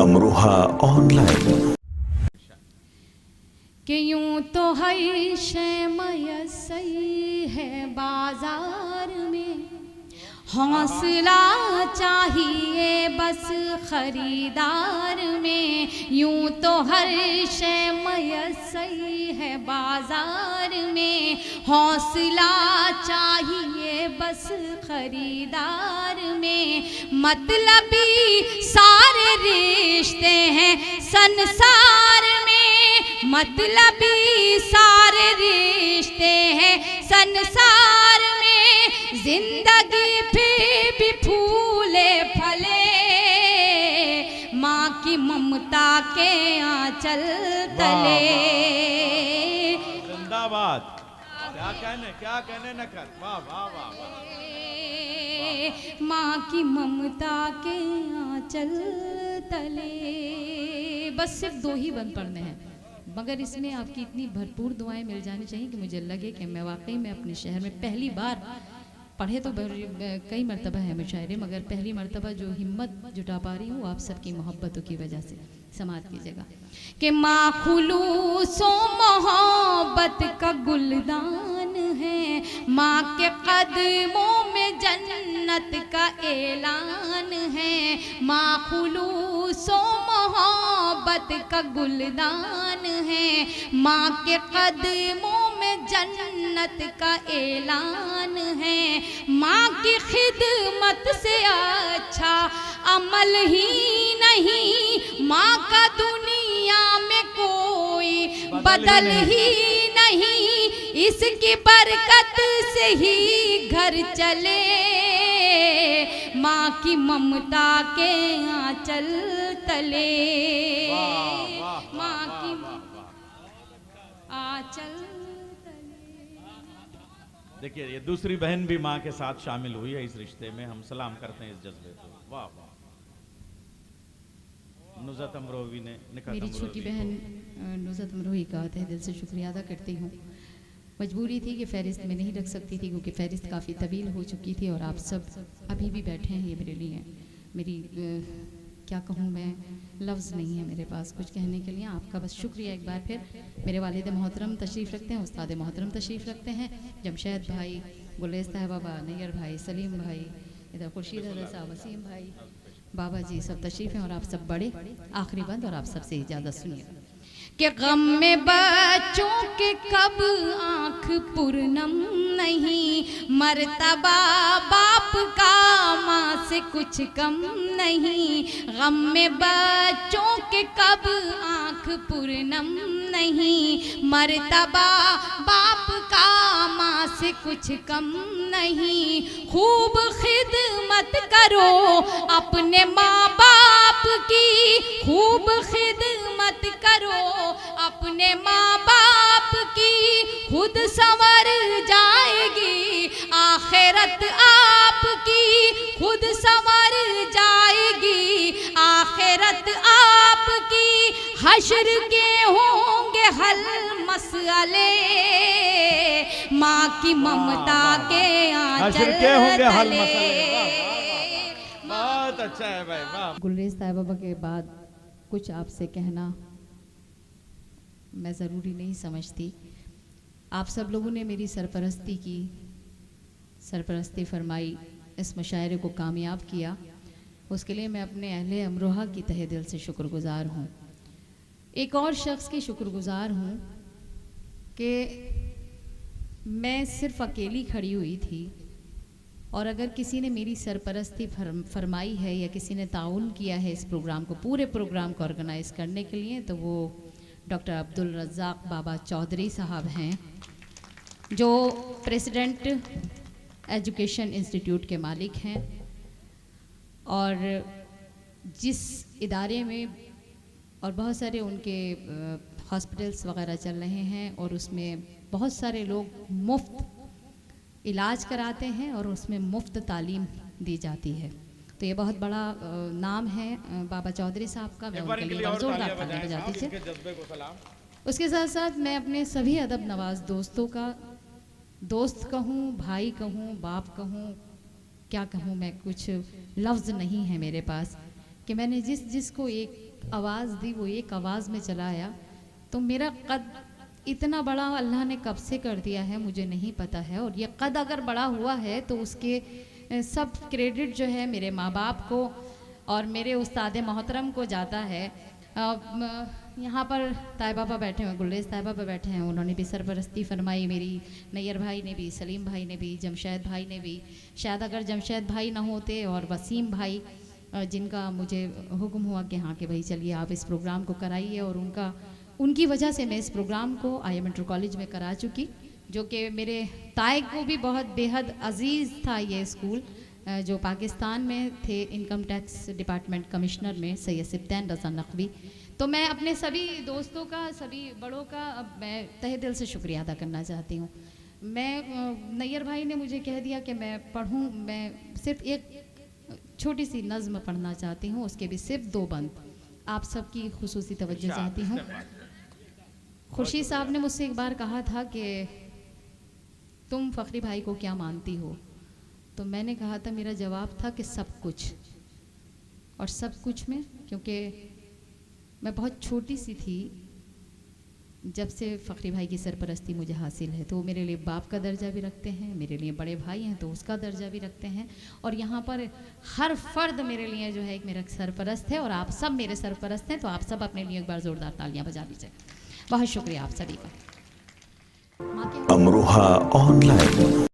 Amroha online. कि यूं तो हर शय मयस्सर है बाजार में, हौसला चाहिए बस खरीदार में। यूं तो हर शय मयस्सर है बाजार में, हौसला चाहिए बस खरीदार में। मतलबी सारे रिश्ते हैं संसार में, मतलबी सारे रिश्ते हैं संसार में। जिंदगी फिर भी फूले फले, माँ की ममता के आंचल तले। जिंदाबाद। क्या कहने न कर। वाह वाह वाह वाह। माँ की ममता के आंचल तले। बस सिर्फ 2 ही बंद पढ़ने हैं, मगर इसमें आपकी इतनी भरपूर दुआएं मिल जानी चाहिए कि मुझे लगे कि मैं वाकई में अपने शहर में पहली बार पढ़े तो कई मरतबा है मुशायरे, मगर पहली मरतबा जो हिम्मत जुटा पा रही हूँ आप सबकी मोहब्बतों की वजह से। समात कीजिएगा कि माँ खुलूसो मोहब्बत का गुलदान है, माँ के कदमों में जन्नत का ऐलान है। माँ खुलूसो मोहब्बत का गुलदान है, माँ के कदमों में जन्नत का ऐलान है। माँ की खिदमत से अच्छा अमल ही नहीं, माँ का दुनिया में कोई बदल ही नहीं। इसकी बरकत से ही घर चले, माँ की ममता के आंचल तले। माँ की आंचल। देखिए ये दूसरी बहन भी माँ के साथ शामिल हुई है इस रिश्ते में, हम सलाम करते हैं इस जज्बे को। वाह वाह। नुज़त अमरोही ने, मेरी छोटी बहन नुज़त अमरोही का तहे दिल से शुक्रिया अदा करती हूँ। मजबूरी थी कि फ़हरिस्त में नहीं रख सकती थी क्योंकि फ़हरिस्त काफ़ी तवील हो चुकी थी और आप सब अभी भी बैठे हैं, ये मेरे लिए मेरी क्या कहूँ मैं, लफ्ज़ नहीं है मेरे पास कुछ कहने के लिए। आपका बस शुक्रिया एक बार फिर। मेरे वालिद मोहतरम तशरीफ़ रखते हैं, उस्ताद मोहतरम तशरीफ़ रखते हैं, जमशेद भाई, गुलेज़ साहबा, नैयर भाई, सलीम भाई, इधर खुर्शीद रज़ा, वसीम भाई, बाबा जी सब तशरीफ़ हैं और आप सब बड़े। आखिरी बंद और आप सबसे इजाज़त सुनिए कि गम में बच्चों के कब आँख पुरनम नहीं, मर्तबा बाप का माँ से कुछ कम नहीं। गम में बच्चों के कब आँख पुरनम नहीं, मर्तबा बाप का माँ से कुछ कम नहीं। खूब खिदमत करो अपने माँ बाप की, खूब खिदमत करो अपने माँ बाप की, खुद संवर जाएगी आखिरत आपकी, खुद संवर जाएगी आखिरत आपकी। हश्र के होंगे हल मसले, माँ की ममता के आंचल तले। बहुत अच्छा है भाई, वाह। गुलरेज़ साहिबा के बाद कुछ आपसे कहना मैं ज़रूरी नहीं समझती। आप सब लोगों ने मेरी सरपरस्ती की, सरपरस्ती फरमाई, इस मुशायरे को कामयाब किया, उसके लिए मैं अपने अहले अमरोहा की तहे दिल से शुक्रगुज़ार हूँ। एक और शख्स की शुक्रगुज़ार हूँ कि मैं सिर्फ़ अकेली खड़ी हुई थी और अगर किसी ने मेरी सरपरस्ती फरमाई है या किसी ने ताउन किया है इस प्रोग्राम को, पूरे प्रोग्राम को ऑर्गेनाइज़ करने के लिए, तो वो डॉक्टर अब्दुल रज़ाक बाबा चौधरी साहब हैं, जो प्रेसिडेंट एजुकेशन इंस्टीट्यूट के मालिक हैं और जिस इदारे में और बहुत सारे उनके हॉस्पिटल्स वगैरह चल रहे हैं और उसमें बहुत सारे लोग मुफ्त इलाज कराते हैं और उसमें मुफ्त तालीम दी जाती है। तो ये बहुत बड़ा नाम है बाबा चौधरी साहब का। मैं उनके लिए जोरदार तालियां बजाती थी। उसके साथ साथ मैं अपने सभी अदब नवाज दोस्तों का दोस्त कहूँ, भाई कहूँ, बाप कहूँ, क्या कहूँ मैं, कुछ लफ्ज़ नहीं है मेरे पास कि मैंने जिसको एक आवाज़ दी वो एक आवाज़ में चला आया। तो मेरा कद इतना बड़ा अल्लाह ने कब से कर दिया है मुझे नहीं पता है, और ये कद अगर बड़ा हुआ है तो उसके सब क्रेडिट जो है मेरे माँ बाप को और मेरे उस्ताद मोहतरम को जाता है। यहाँ पर ताई बाबा बैठे हुए, गुलरेज ताई बाबा बैठे हैं, उन्होंने भी सरपरस्ती फरमाई मेरी, नैयर भाई ने भी, सलीम भाई ने भी, जमशेद भाई ने भी। शायद अगर जमशेद भाई ना होते और वसीम भाई जिनका मुझे हुक्म हुआ कि हाँ कि भाई चलिए आप इस प्रोग्राम को कराइए, और उनकी वजह से मैं इस प्रोग्राम को IIM इंटर कॉलेज में करा चुकी, जो कि मेरे ताए को भी बहुत बेहद अजीज़ था। ये स्कूल जो पाकिस्तान में थे इनकम टैक्स डिपार्टमेंट कमिश्नर में सैयद सिब्तैन रज़ा नकवी। तो मैं अपने सभी दोस्तों का, सभी बड़ों का मैं तहे दिल से शुक्रिया अदा करना चाहती हूँ। मैं नैयर भाई ने मुझे कह दिया कि मैं पढ़ूँ, मैं सिर्फ एक छोटी सी नज़्म पढ़ना चाहती हूँ, उसके भी सिर्फ 2 बंद आप सबकी खुसूसी तवज्जो चाहती हूँ। खुर्शीद साहब ने मुझसे एक बार कहा था कि तुम फ़खरी भाई को क्या मानती हो, तो मैंने कहा था, मेरा जवाब था कि सब कुछ। और सब कुछ में, क्योंकि मैं बहुत छोटी सी थी जब से फ़खरी भाई की सरपरस्ती मुझे हासिल है, तो वो मेरे लिए बाप का दर्जा भी रखते हैं, मेरे लिए बड़े भाई हैं तो उसका दर्जा भी रखते हैं, और यहाँ पर हर फर्द मेरे लिए जो है एक मेरा सरपरस्त है, और आप सब मेरे सरपरस्त हैं। तो आप सब अपने लिए एक बार ज़ोरदार तालियां बजा लीजिए। बहुत शुक्रिया आप सभी का। अमरोहा ऑनलाइन।